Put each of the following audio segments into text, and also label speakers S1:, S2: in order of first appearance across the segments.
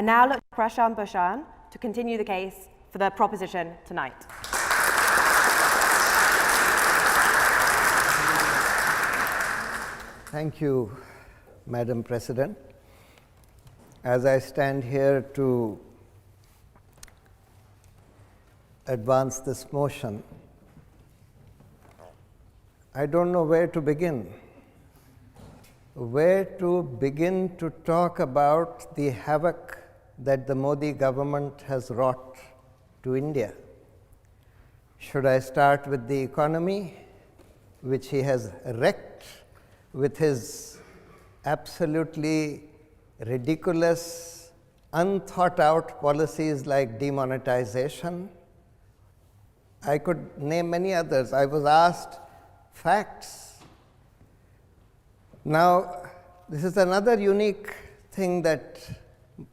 S1: now look to Prashant Bhushan to continue the case for the proposition tonight.
S2: Thank you, Madam President. As I stand here to advance this motion, I don't know where to begin. Where to begin to talk about the havoc that the Modi government has wrought to India. Should I start with the economy, which he has wrecked with his absolutely ridiculous, unthought out policies like demonetization? I could name many others. I was asked facts. Now, this is another unique thing that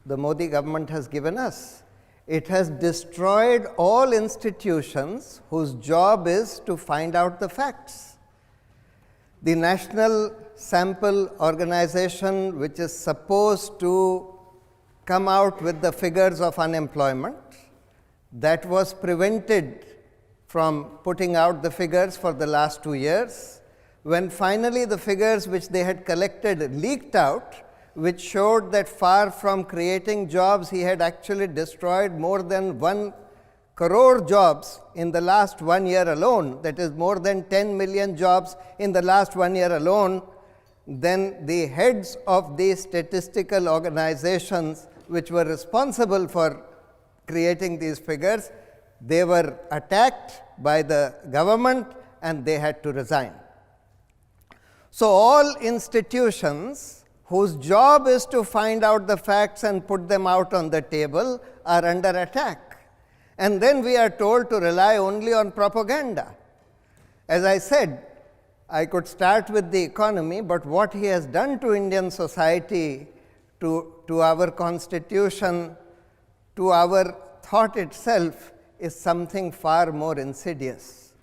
S2: the Modi government has given us. It has destroyed all institutions whose job is to find out the facts. The National Sample Organization, which is supposed to come out with the figures of unemployment, that was prevented from putting out the figures for the last 2 years. When finally the figures which they had collected leaked out, which showed that far from creating jobs, he had actually destroyed more than 1 crore jobs in the last 1 year alone, that is more than 10 million jobs in the last 1 year alone, then the heads of these statistical organizations which were responsible for creating these figures, they were attacked by the government and they had to resign. So all institutions whose job is to find out the facts and put them out on the table are under attack. And then we are told to rely only on propaganda. As I said, I could start with the economy, but what he has done to Indian society, to our constitution, to our thought itself, is something far more insidious.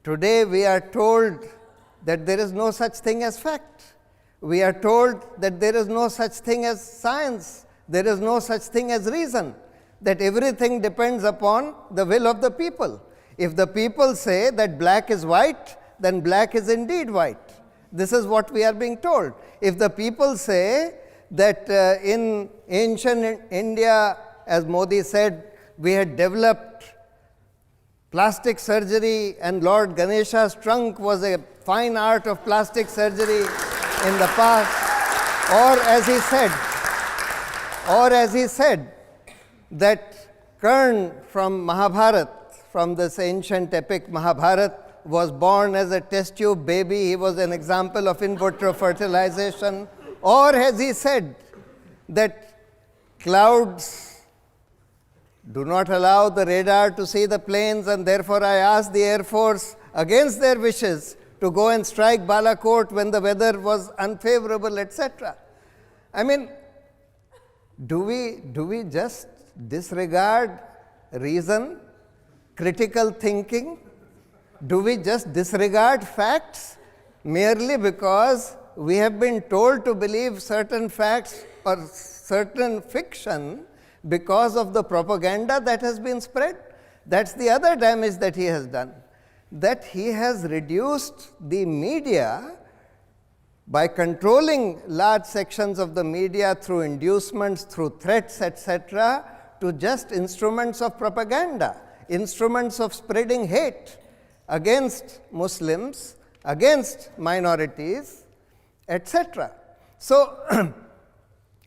S2: Today we are told that there is no such thing as fact. We are told that there is no such thing as science. There is no such thing as reason. That everything depends upon the will of the people. If the people say that black is white, then black is indeed white. This is what we are being told. If the people say that in ancient India, as Modi said, we had developed plastic surgery and Lord Ganesha's trunk was a fine art of plastic surgery in the past, or as he said, that Karna from Mahabharata, from this ancient epic Mahabharata, was born as a test tube baby. He was an example of in vitro fertilization. Or as he said, that clouds do not allow the radar to see the planes, and therefore I asked the Air Force, against their wishes, to go and strike Balakot when the weather was unfavorable, etc. I mean, do we just disregard reason, critical thinking? Do we just disregard facts merely because we have been told to believe certain facts or certain fiction because of the propaganda that has been spread? That's the other damage that he has done, that he has reduced the media by controlling large sections of the media through inducements, through threats, etc., to just instruments of propaganda, instruments of spreading hate against Muslims, against minorities, etc. So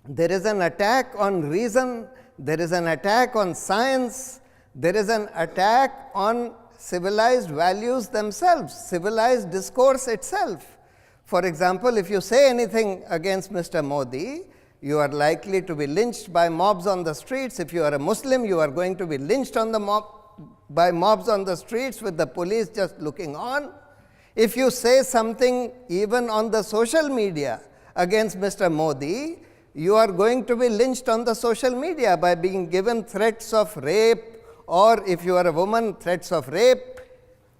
S2: there is an attack on reason, there is an attack on science, there is an attack on civilized values themselves, civilized discourse itself. For example, if you say anything against Mr. Modi, you are likely to be lynched by mobs on the streets. If you are a Muslim, you are going to be lynched on by mobs on the streets with the police just looking on. If you say something even on the social media against Mr. Modi, you are going to be lynched on the social media by being given threats of rape, or if you are a woman, threats of rape,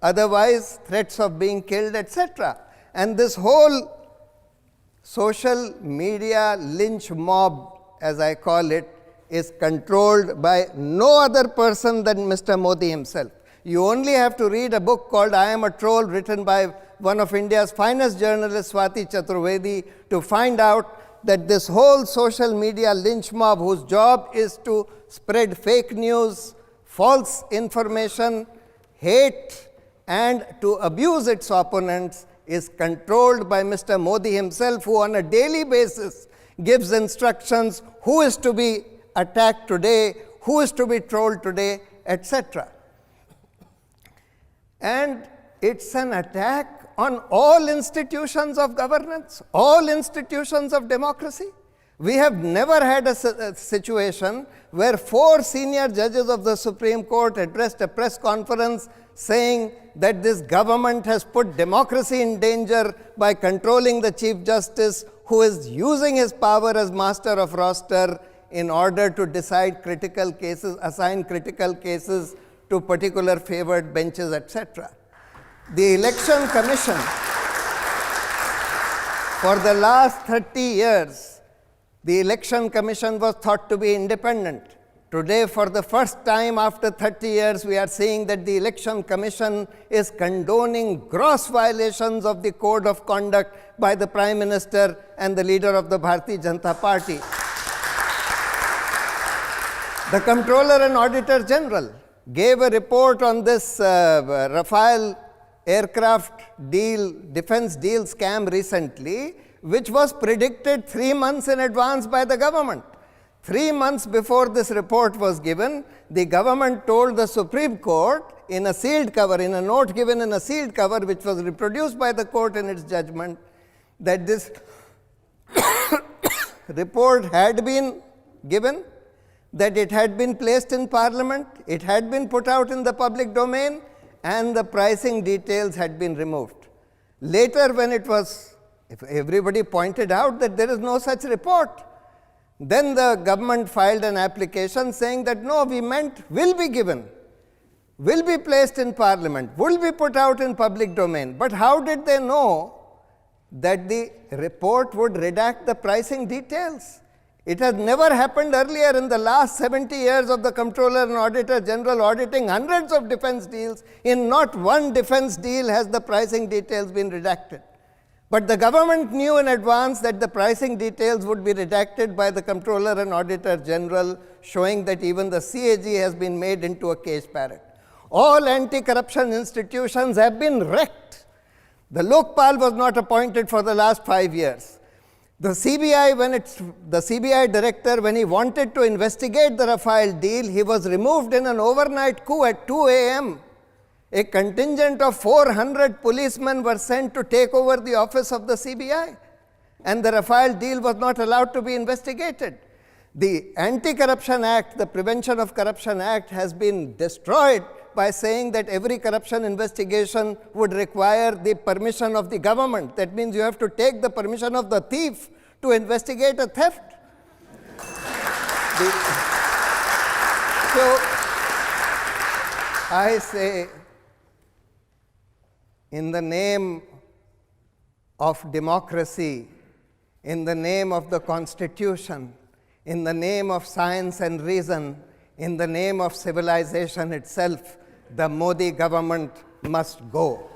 S2: otherwise threats of being killed, etc. And this whole social media lynch mob, as I call it, is controlled by no other person than Mr. Modi himself. You only have to read a book called I Am a Troll, written by one of India's finest journalists, Swati Chaturvedi, to find out that this whole social media lynch mob, whose job is to spread fake news, false information, hate, and to abuse its opponents, is controlled by Mr. Modi himself, who on a daily basis gives instructions who is to be attacked today, who is to be trolled today, etc. And it's an attack on all institutions of governance, all institutions of democracy. We have never had a situation where 4 senior judges of the Supreme Court addressed a press conference saying that this government has put democracy in danger by controlling the Chief Justice, who is using his power as master of roster in order to decide critical cases, assign critical cases to particular favored benches, etc. The Election Commission, for the last 30 years, the Election Commission was thought to be independent. Today, for the first time after 30 years, we are seeing that the Election Commission is condoning gross violations of the code of conduct by the Prime Minister and the leader of the Bharatiya Janata Party. The Comptroller and Auditor General gave a report on this Rafale aircraft deal, defense deal scam recently, which was predicted 3 months in advance by the government. 3 months before this report was given, the government told the Supreme Court in a sealed cover, in a note given in a sealed cover, which was reproduced by the court in its judgment, that this report had been given, that it had been placed in Parliament, it had been put out in the public domain, and the pricing details had been removed. Later, when it was, if everybody pointed out that there is no such report, then the government filed an application saying that no, we meant will be given, will be placed in Parliament, will be put out in public domain. But how did they know that the report would redact the pricing details? It has never happened earlier in the last 70 years of the Comptroller and Auditor General auditing hundreds of defense deals. In not one defense deal has the pricing details been redacted. But the government knew in advance that the pricing details would be redacted by the Comptroller and Auditor General, showing that even the CAG has been made into a cage parrot. All anti-corruption institutions have been wrecked. The Lokpal was not appointed for the last 5 years. The CBI director, when he wanted to investigate the Rafale deal, he was removed in an overnight coup at 2 a.m. A contingent of 400 policemen were sent to take over the office of the CBI, and the Rafale deal was not allowed to be investigated. The Anti-Corruption Act, the Prevention of Corruption Act, has been destroyed by saying that every corruption investigation would require the permission of the government. That means you have to take the permission of the thief to investigate a theft. So, I say, in the name of democracy, in the name of the Constitution, in the name of science and reason, in the name of civilization itself, the Modi government must go.